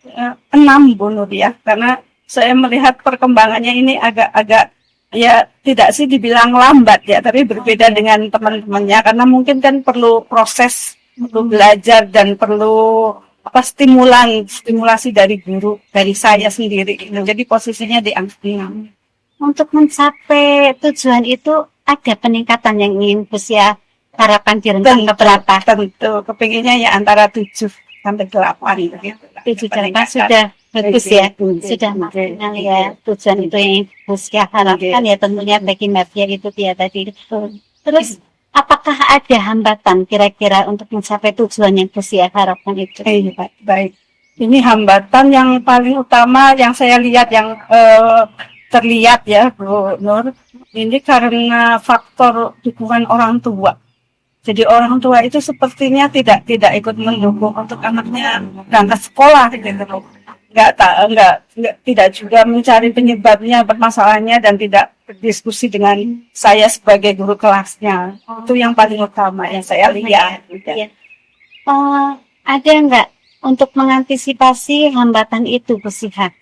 C: 6 Bu Nur ya, karena saya melihat perkembangannya ini agak-agak ya tidak sih dibilang lambat ya, tapi berbeda dengan teman-temannya karena mungkin kan perlu proses, perlu belajar dan perlu stimulasi dari guru, dari saya sendiri. Jadi posisinya di angka 6.
A: Untuk mencapai tujuan itu ada peningkatan yang ingin Bu Siah harapkan di rentang berapa?
C: Tentu kepinginnya ya antara 7 sampai 8 gitu.
A: 7 8 sudah bagus ya, sudah maksimal ya. Tujuan itu yang Bu Siah harapkan ya tentunya bagi Mafia itu dia tadi. Terus apakah ada hambatan kira-kira untuk mencapai tujuan yang Bu Siah harapkan itu?
C: Baik. Ini hambatan yang paling utama yang saya lihat yang terlihat ya Bu Nur, ini karena faktor dukungan orang tua. Jadi orang tua itu sepertinya tidak ikut mendukung untuk anaknya berangkat sekolah gitu. Tidak juga mencari penyebabnya, permasalahannya dan tidak berdiskusi dengan saya sebagai guru kelasnya. Itu yang paling utama yang saya lihat.
A: Ya. Ada nggak untuk mengantisipasi hambatan itu Bu Siah?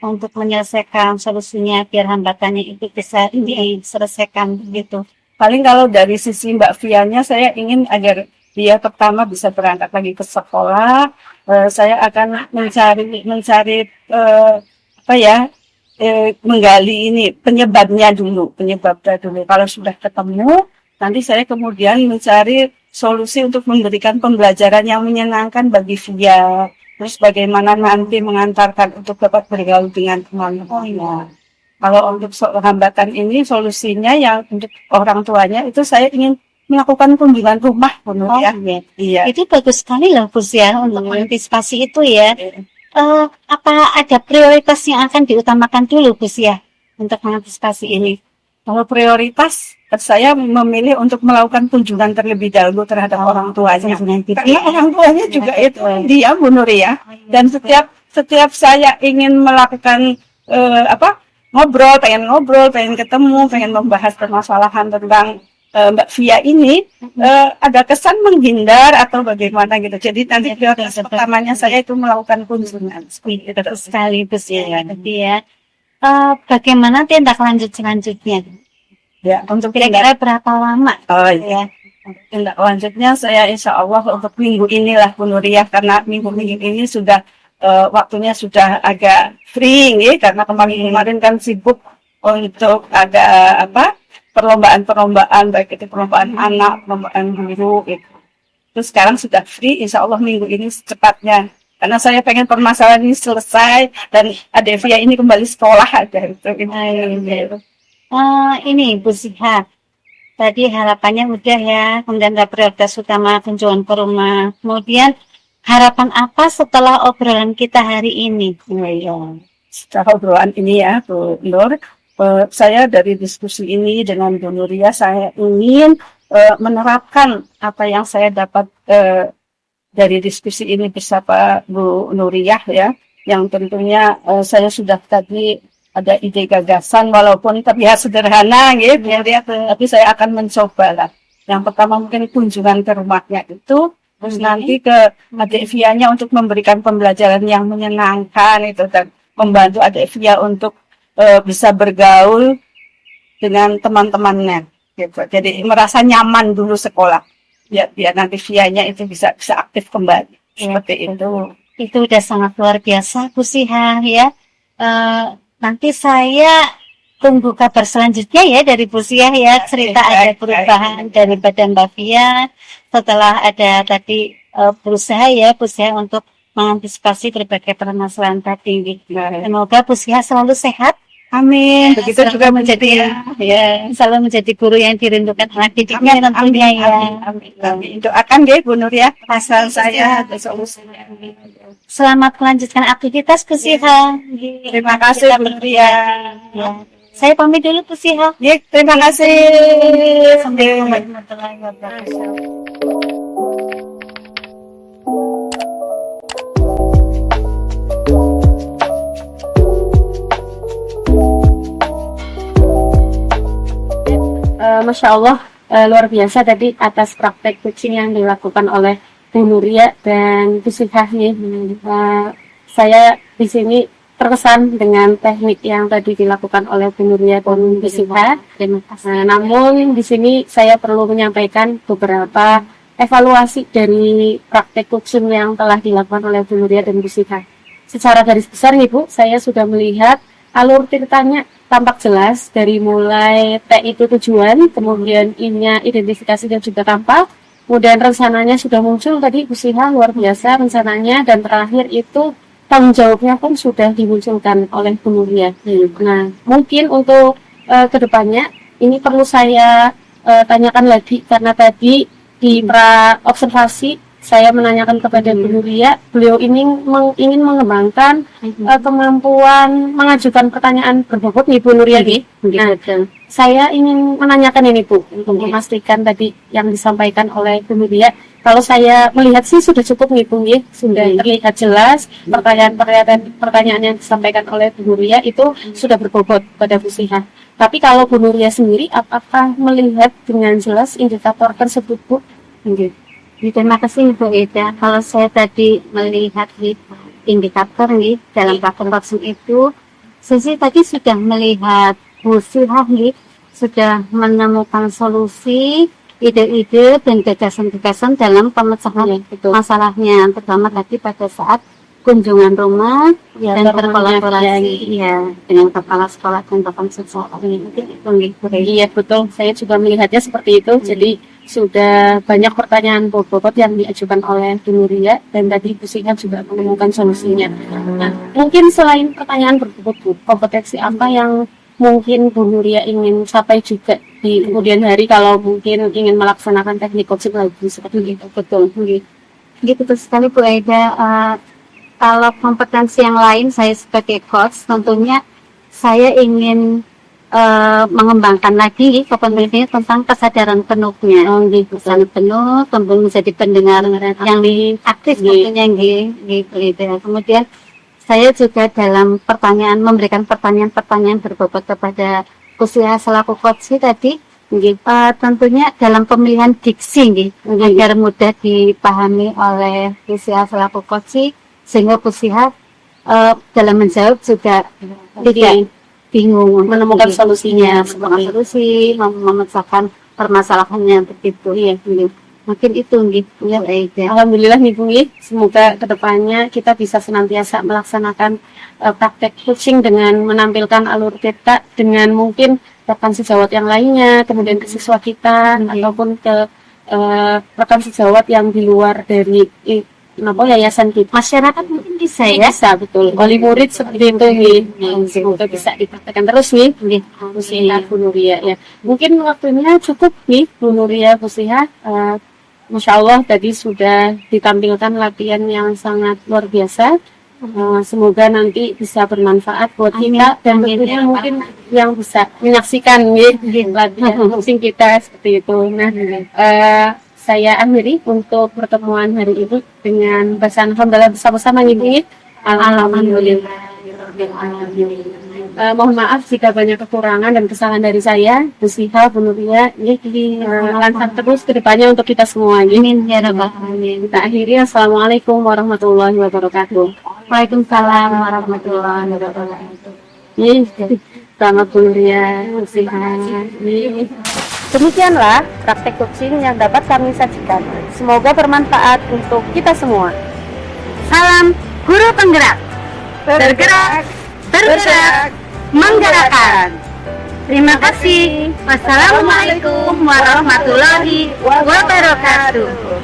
A: Untuk menyelesaikan solusinya biar hambatannya itu bisa diselesaikan gitu.
C: Paling kalau dari sisi Mbak Fianya, saya ingin agar dia pertama bisa berangkat lagi ke sekolah. Saya akan mencari menggali ini penyebabnya dulu. Kalau sudah ketemu, nanti saya kemudian mencari solusi untuk memberikan pembelajaran yang menyenangkan bagi Fia. Terus bagaimana nanti mengantarkan untuk dapat bergaul dengan teman-temannya. Kalau untuk hambatan ini solusinya yang untuk orang tuanya itu saya ingin melakukan kunjungan rumah menurut ya.
A: Iya. Itu bagus sekali loh Bu Siah untuk mengantisipasi itu ya. Apa ada prioritas yang akan diutamakan dulu Bu Siah untuk mengantisipasi ini?
C: Kalau prioritas saya memilih untuk melakukan kunjungan terlebih dahulu terhadap orang tuanya. Karena orang tuanya juga itu dia Bu Nur ya. Dan setiap saya ingin melakukan ngobrol, pengen ketemu, pengen membahas permasalahan tentang Mbak Fia ini, ada kesan menghindar atau bagaimana gitu. Jadi nanti prioritas pertamanya saya itu melakukan kunjungan.
A: Sekaligus ya. Jadi ya, bagaimana tindak lanjut selanjutnya?
C: Ya, untuk
A: kira-kira berapa lama?
C: Ya. Tindak lanjutnya saya insya Allah untuk minggu inilah Bu Nuriyah, karena minggu ini sudah waktunya sudah agak free ya, karena kemarin kan sibuk untuk ada perlombaan baik itu perlombaan anak, perlombaan guru gitu. Terus sekarang sudah free, insya Allah minggu ini secepatnya. Karena saya pengen permasalahan ini selesai dan Adevia ini kembali sekolah ada itu.
A: Ini Bu Siah, tadi harapannya udah ya, kemudian ada prioritas utama kunjungan ke rumah. Kemudian harapan apa setelah obrolan kita hari ini?
C: Setelah obrolan ini ya Bu Nur, saya dari diskusi ini dengan Bu Nuria, saya ingin menerapkan apa yang saya dapat dari diskusi ini bersama Bu Nuriyah ya, yang tentunya saya sudah tadi ada ide gagasan walaupun terlihat sederhana gitu ya, tapi saya akan mencoba lah. Yang pertama mungkin kunjungan ke rumahnya itu, terus nanti ke adik Fianya untuk memberikan pembelajaran yang menyenangkan itu dan membantu adik Fia untuk bisa bergaul dengan teman-temannya gitu. Jadi merasa nyaman dulu sekolah. Biar nanti Fianya itu bisa aktif kembali. Seperti itu.
A: Itu udah sangat luar biasa Bu Siah ya. Nanti saya tunggu kabar selanjutnya ya dari Bu Siah ya, cerita ada perubahan dari badan Mbak Fia setelah ada tadi berusaha ya Bu Siah untuk mengantisipasi berbagai permasalahan tadi. Semoga Bu Siah selalu sehat.
C: Amin. Begitu juga menjadi
A: selalu menjadi guru yang dirindukan anak didiknya tentunya ya.
C: Amin. Doakan deh Bu Nur ya, pasal saya ada solusinya.
A: Selamat melanjutkan aktivitas Bu Siah.
C: Terima kasih Bu Nur ya.
A: Saya pamit dulu Bu Siha.
C: Terima kasih.
A: Assalamualaikum warahmatullahi wabarakatuh.
B: Masya Allah, luar biasa tadi atas praktek coaching yang dilakukan oleh Bu Nuria dan Bu Sihah nih. Saya di sini terkesan dengan teknik yang tadi dilakukan oleh Bu Nuria dan Bu Sihah. Namun di sini saya perlu menyampaikan beberapa evaluasi dari praktek coaching yang telah dilakukan oleh Bu Nuria dan Bu Sihah. Secara garis besar nih Bu, saya sudah melihat alur ceritanya tampak jelas dari mulai T itu tujuan, kemudian I-nya identifikasi dan juga tampak, kemudian rencananya sudah muncul tadi Bu Siha, luar biasa rencananya, dan terakhir itu tanggung jawabnya pun sudah dimunculkan oleh Bu Nuria. Nah, mungkin untuk kedepannya ini perlu saya tanyakan lagi karena tadi di pra observasi saya menanyakan kepada Bu Nuria, beliau ini ingin mengembangkan kemampuan mengajukan pertanyaan berbobot nih Bu Nuria. Nah, saya ingin menanyakan ini Bu, untuk memastikan tadi yang disampaikan oleh Bu Nuria. Kalau saya melihat sih sudah cukup nih Bu, sudah terlihat jelas pertanyaan yang disampaikan oleh Bu Nuria itu sudah berbobot pada Bu Siha. Tapi kalau Bu Nuria sendiri, apakah melihat dengan jelas indikator tersebut Bu?
A: Terima kasih Bu Eda. Kalau saya tadi melihat di indikator nih dalam praktek coaching itu, saya tadi sudah melihat Bu Siha sudah menemukan solusi, ide-ide dan gagasan-gagasan dalam pemecahan masalahnya. Pertama tadi pada saat kunjungan rumah dan berkolaborasi dengan kepala sekolah dan bapak sekolah.
B: Iya betul, saya juga melihatnya seperti itu. Jadi sudah banyak pertanyaan bobot yang diajukan oleh Bu Nuria dan tadi Bu Siha juga menemukan solusinya. Nah, mungkin selain pertanyaan berbobot Bu, kompetensi apa yang mungkin Bu Nuria ingin capai juga di kemudian hari kalau mungkin ingin melaksanakan teknik coaching lagi seperti itu? Betul
A: sekali Bu Aida. Kalau kompetensi yang lain saya sebagai coach tentunya saya ingin mengembangkan lagi kompetensinya tentang kesadaran penuhnya. Kesadaran penuh, kemudian menjadi pendengar yang aktif tentunya gitu. Kemudian saya juga dalam memberikan pertanyaan berbobot kepada Kusiha selaku coach tadi, tentunya dalam pemilihan diksi agar mudah dipahami oleh Kusiha selaku coach, sehingga Kusiha dalam menjawab juga tidak bingung
B: menemukan solusinya,
A: solusi memecahkan permasalahannya begitu. Mungkin itu gitu ya.
B: Alhamdulillah nih Bu, semoga kedepannya kita bisa senantiasa melaksanakan praktek coaching dengan menampilkan alur kita dengan mungkin rekan sejawat yang lainnya, kemudian ke siswa kita ataupun ke rekan sejawat yang di luar dari yayasan kita.
A: Masyarakat mungkin bisa ya.
B: Bisa betul. Wali murid seperti itu semoga bisa dipraktekkan terus nih. Bu Siha, Bu Nuria ya. Mungkin waktunya cukup nih Bu Nuria, Bu Siha. Masya Allah tadi sudah ditampilkan latihan yang sangat luar biasa. Semoga nanti bisa bermanfaat buat kita dan tentunya mungkin yang bisa menyaksikan latihan coaching kita seperti itu. Nah, saya akhiri untuk pertemuan hari ini dengan bacaan alhamdulillah bersama-sama nih. Alhamdulillah. Mohon maaf jika banyak kekurangan dan kesalahan dari saya, Bu Siha, Bu Nuria, lancar terus ke depannya untuk kita semua.
A: Amin ya rabbal alamin.
B: Kita akhiri, assalamualaikum warahmatullahi wabarakatuh.
A: Waalaikumsalam warahmatullahi wabarakatuh.
B: Selamat Bu Nuria, Bu Siha. Demikianlah praktek coaching yang dapat kami sajikan. Semoga bermanfaat untuk kita semua.
A: Salam guru penggerak. Bergerak, menggerakkan. Terima kasih. Wassalamualaikum warahmatullahi wabarakatuh.